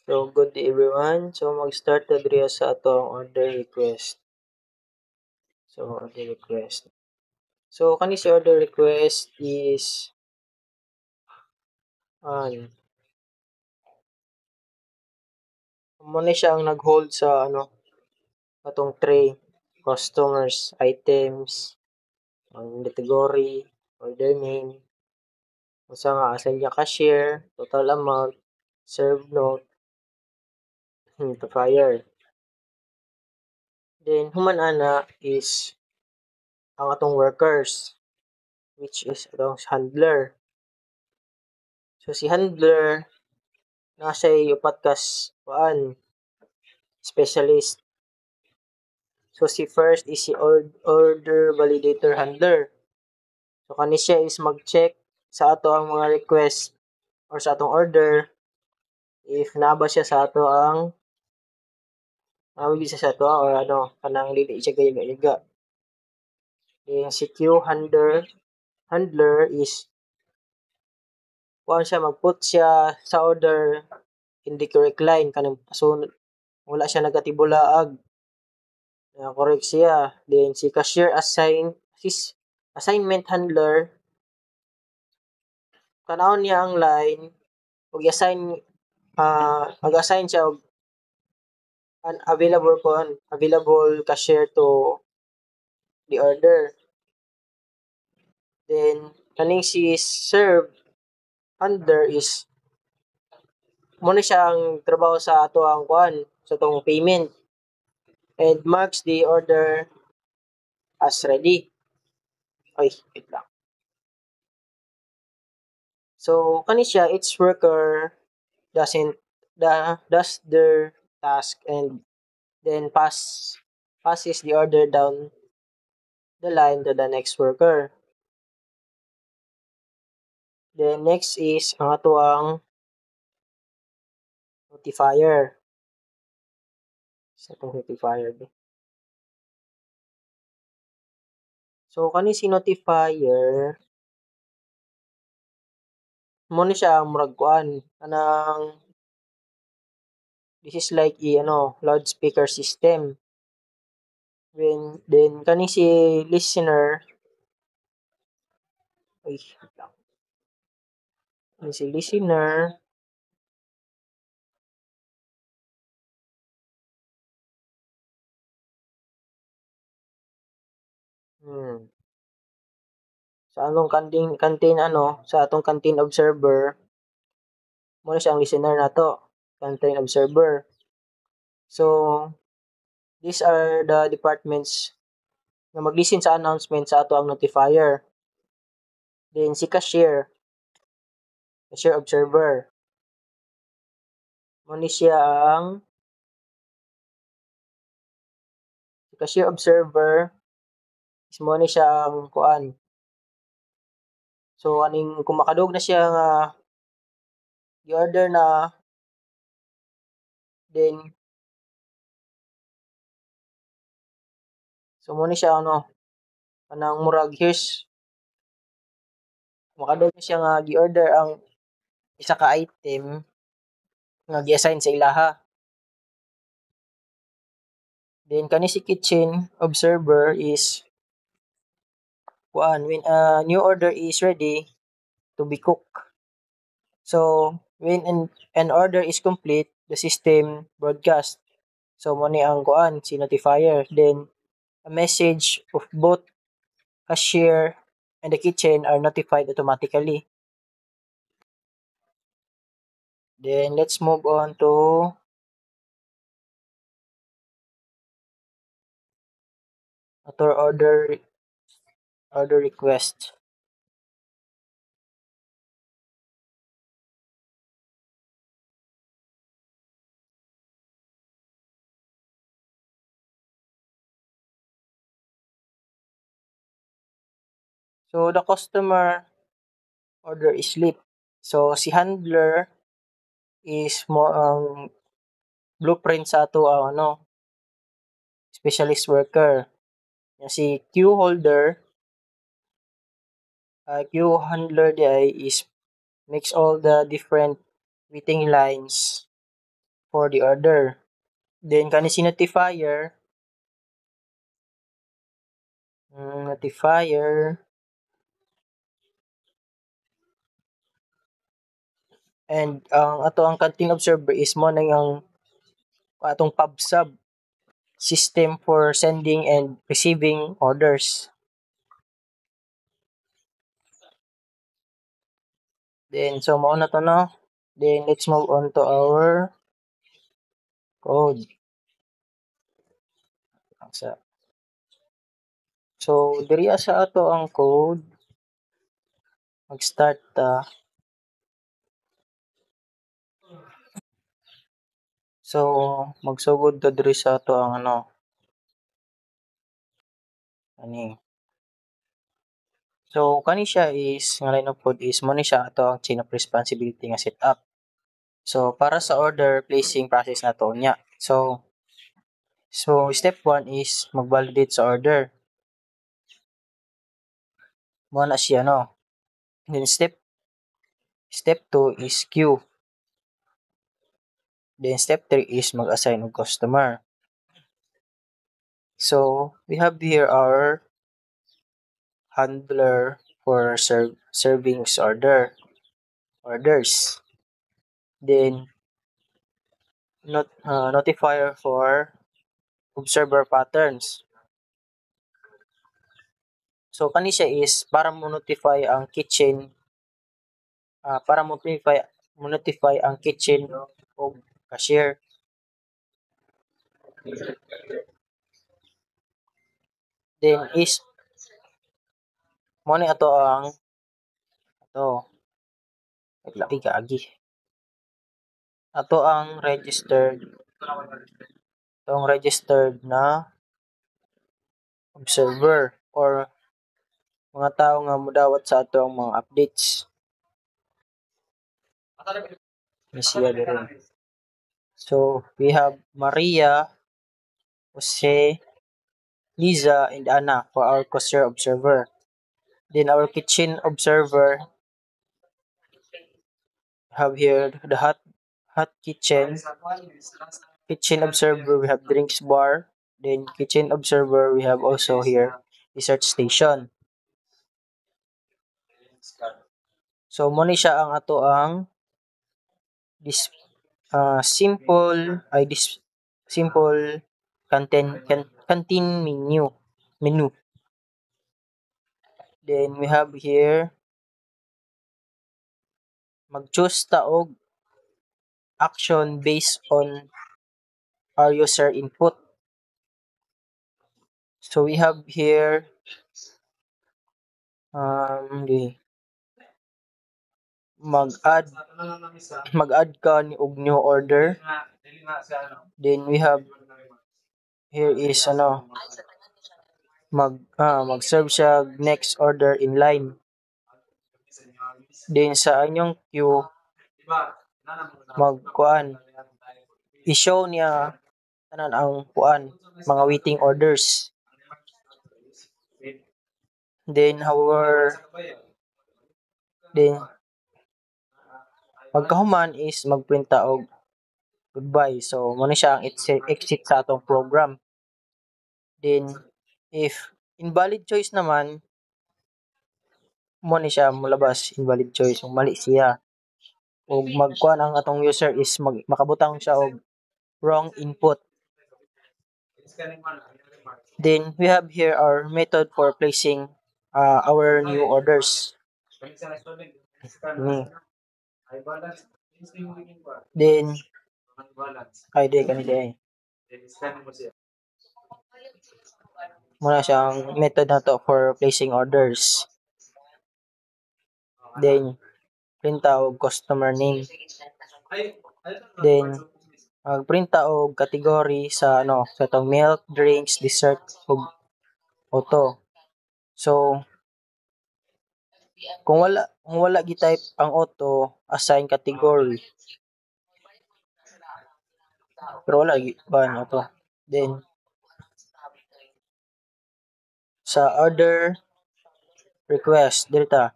So, good day everyone. So, mag-start na diri sa atong order request. So, order request. So, kani si order request is mo ni siya ang nag-hold sa atong tray, customers, items, ang category, order name, unsa nga assign niya cashier, total amount, serve note, notifier. Then human ana is ang atong workers, which is atong handler. So si handler nasa upat kas specialist. So si first is si order validator handler. So kani siya is mag-check sa ato ang mga request or sa atong order if naba siya sa ato ang siya sa ato or kanang dili siya gayaga. Yung si Q handler is kuan siya mag-put siya sa order in the correct line kanang so wala siya nagatibulaag. Correct siya. Then si cashier assignment handler, tanawon niya ang line, ug mag-assign siya og an available cashier to the order. Then kaning si serve handler is mo ni siya ang trabaho sa ato ang sa atong payment and marks the order as ready. Ay, wait lang. So kani siya each worker doesn't does their task and then passes the order down the line to the next worker. Then next is ang ato ang notifier. Sa itong notifier. So kani si notifier mo ni siya ang murag kanang this is like loudspeaker system. Then kani si listener ay wait lang. Kani si listener sa anong canteen sa atong canteen observer mo ni siya ang listener nato, canteen observer. So these are the departments nga mag-listen sa announcement sa ato ang notifier. Then si cashier observer. Mo ni siya ang si cashier observer is mo ni siya ang So aning kung makadug na siya nga i-order na then so mo ni siya kanang murag here's makadug na siya nga gi-order ang isa ka item nga gi-assign sa ilaha. Then kani si kitchen observer is when a new order is ready to be cooked. So when an order is complete, the system broadcast. So mo ni ang si notifier. Then a message of both cashier and the kitchen are notified automatically. Then let's move on to author order request. So the customer order is late. So si handler is mo ang blueprint sa ato ang specialist worker. Si queue handler di is makes all the different waiting lines for the order. Then kani si notifier, notifier and ang ato ang canteen observer is mo na yung atong pub-sub system for sending and receiving orders. Then so mao na to no. Then let's move on to our code. So diri sa ato ang code mag-start ta. So magsugod ta diri sa ato ang ano ani. So kani siya is nga line of code is mo ni siya ato ang chain of responsibility nga setup. So para sa order placing process nato nya. So step 1 is mag-validate sa order. Mo na siya no. Then step 2 is queue. Then step 3 is mag-assign og customer. So we have here our handler for servings orders. Then notifier for observer patterns. So kani siya is para mo notify ang kitchen para mo notify ang kitchen o cashier. Then is mo ni ato ang ato labi kaagi. Ato ang registered na observer or mga tao nga modawat sa ato ang mga updates. Siya diri. So we have Maria, Jose, Liza, and Anna for our cashier observer. Then our kitchen observer have here the hot kitchen observer we have drinks bar. Then kitchen observer we have also here research station. So mo ni siya ang ato ang this simple canteen menu. Then we have here mag-choose ta og action based on our user input. So we have here okay, mag-add ka ni og new order. Then we have here is mag-serve siya next order in line. Then sa inyong queue magkuan i-show niya tanan ang kuan mga waiting orders. Then pagkahuman is magprint ta og goodbye. So mo ni siya ang exit sa atong program. Then if invalid choice naman mo ni siya molabas invalid choice kung mali siya. O magkuan ang atong user is makabutang siya og wrong input. Then we have here our method for placing our new orders. Then ay di kanila muna siyang method na to for placing orders. Then print ta og customer name. Then magprint ta og category sa sa tong milk, drinks, dessert ug auto. So kung wala gi-type ang auto, assign category. Pero wala gi ba auto. Then sa order request dito.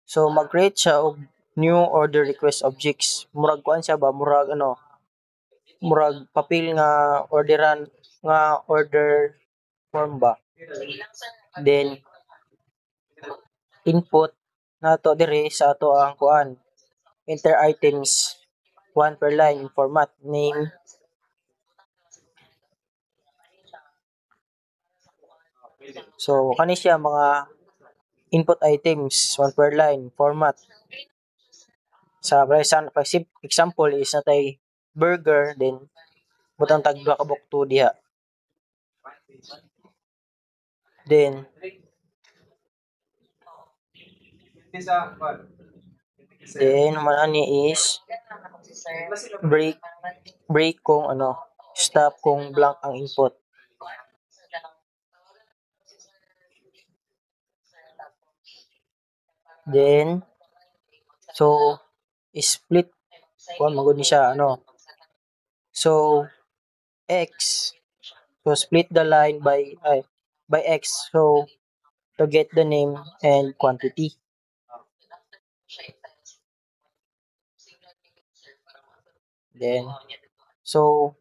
So mag-create siya og new order request objects. Murag kuan siya ba murag murag papel nga orderan nga order form ba. Then input nato diri sa ato ang kuan. Enter items one per line in format name. So kani siya mga input items one per line format. Sa example is natay burger then butang tag duha ka bukto diha. Then man ani is break break kung ano stop kung blank ang input. Then so split kung magud ni siya ano. So x so split the line by x so to get the name and quantity. Then so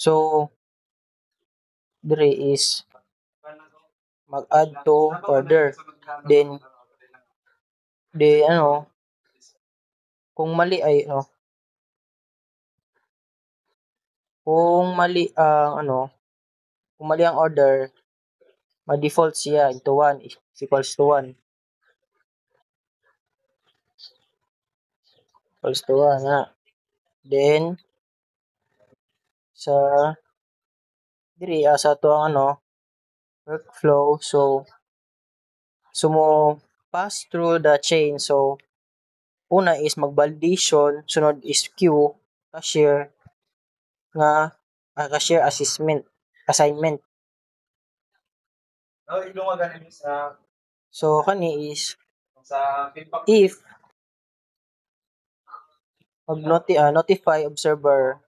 so dire is mag-add to order. Then ano kung mali ay ano kung mali ang ano kung mali ang order ma-default siya into 1 is equals to 1 equals to 1 nga. Then sa diri sa to ang ano workflow so mo pass through the chain so una is mag-validation sunod is queue cashier nga cashier assignment. So kani is if notify observers.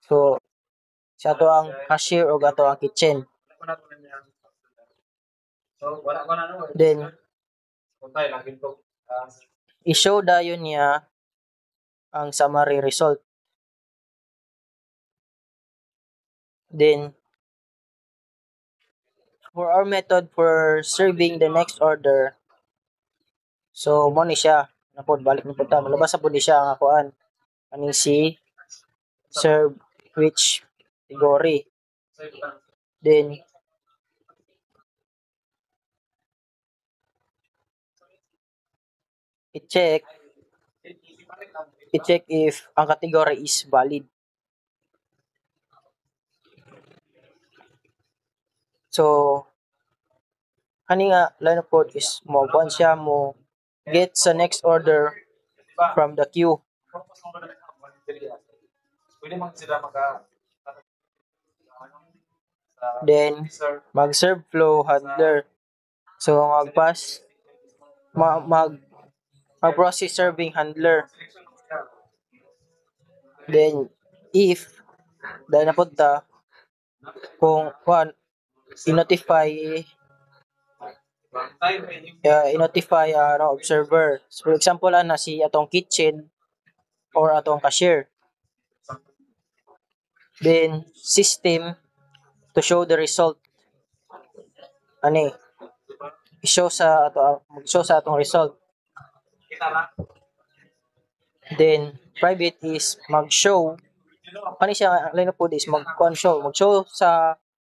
So sa ato ang cashier o ato ang kitchen. Then i-show dayon niya ang summary result. Then for our method for serving the next order so mo ni siya napod balik ni punta malabas sa pud siya ang akuan aning si serve which category. Then i-check if ang category is valid. So kani nga line of code is mo kuan siya mo get sa next order from the queue. Then mag-serve flow handler. So mag-pass mag-process serving handler. Then if dahil na punta kung kuan i-notify observer. So, for example ana si atong kitchen or atong cashier. Then system to show the result. Ani i-show sa ato mag-show sa atong result. Then private is mag-show kani siya line of code is mag-show sa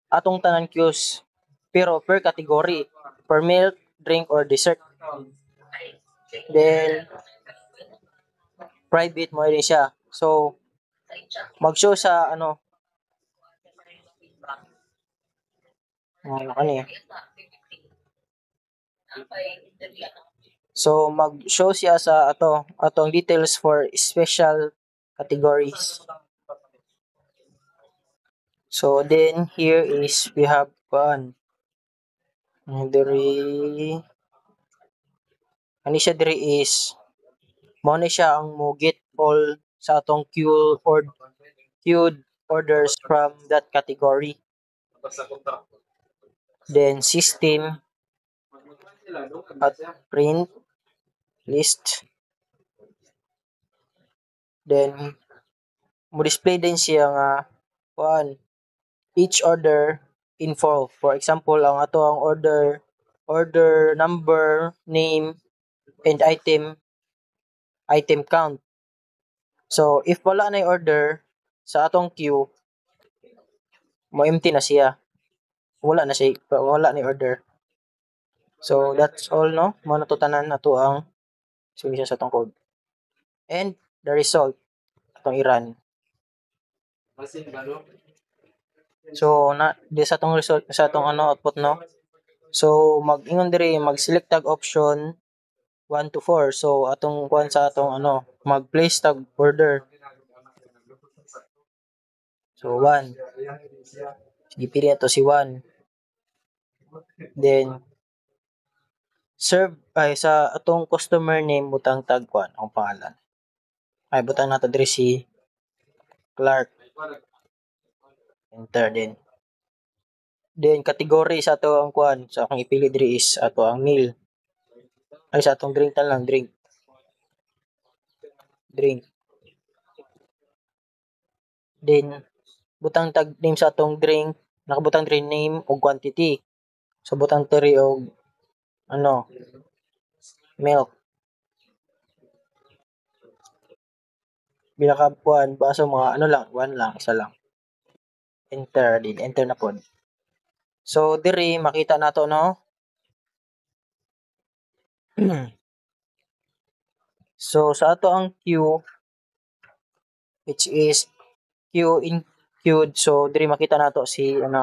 atong tanan queues pero per category per milk, drink or dessert. Then private mo rin siya. So mag-show sa ano ano eh. So mag-show siya sa atong details for special categories. So then here is we have diri siya diri is mo ni siya ang mo get all sa atong queued orders from that category. Then system at print list Then mo display din siya nga kuan each order info. For example, ang ato ang order number, name, and item count. So if wala na order sa atong queue, mo empty na siya. Wala ni order. So that's all no. Mo natutanan nato ang solution sa atong code. And the result atong i-run. So na di sa atong result sa atong output no. So mag-ingon diri mag-select tag option 1 to 4. So atong kuan sa atong mag-place tag order. So 1. Sige pili ato si 1. Then serve ay sa atong customer name butang tag kuan ang pangalan. Ay butang nato diri si Clark. Enter din. Then category sa ato ang kuan sa akong ipili diri is ato ang meal. Ay sa atong drink lang drink. Drink. Then butang tag name sa atong drink, nakabutang diri name ug quantity. So butang diri og milk. Binaka kuan baso mga lang, 1 lang, isa lang. Enter din, enter na pod. So diri makita nato no. So sa ato ang queue which is queued, so diri makita nato si yun.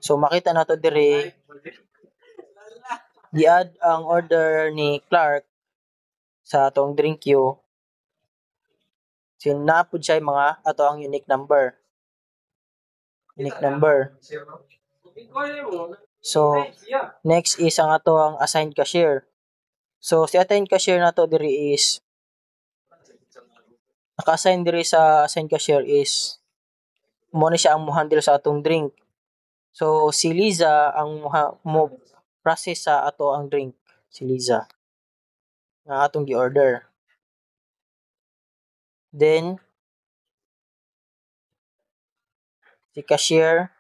So makita nato diri gi-add ang order ni Clark sa atong drink queue. So naapod siya mga ato ang unique number. So next is ang ato ang assigned cashier. So si assigned cashier nato diri is naka-assign diri sa assigned cashier is mo ni siya ang mo-handle sa atong drink. So si Liza ang mo process sa ato ang drink. Si Liza nga atong gi-order. Then si cashier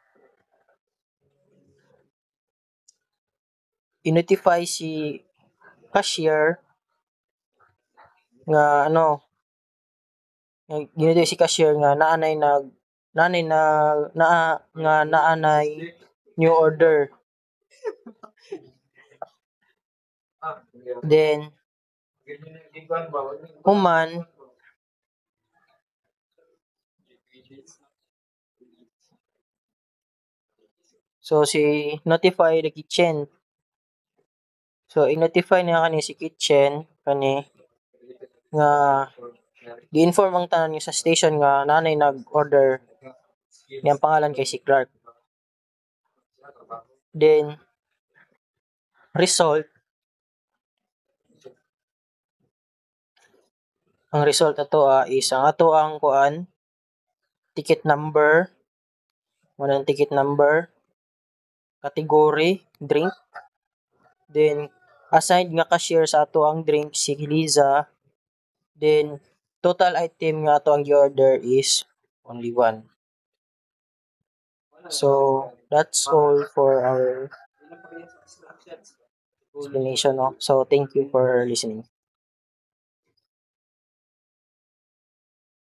i-notify si cashier nga ginito si cashier nga naanay naanay new order. Then human so si notify the kitchen. So i-notify niya kani si kitchen kani nga gi-inform ang tanan niya sa station nga nanay nag-order niyang pangalan kay si Clark. Then result ang result ato is ang ato ang kuan ticket number ticket number, category drink, then assigned nga cashier sa ato ang drink si Liza, then total item nga ato ang gi-order is only 1. So that's all for our explanation no. So thank you for listening.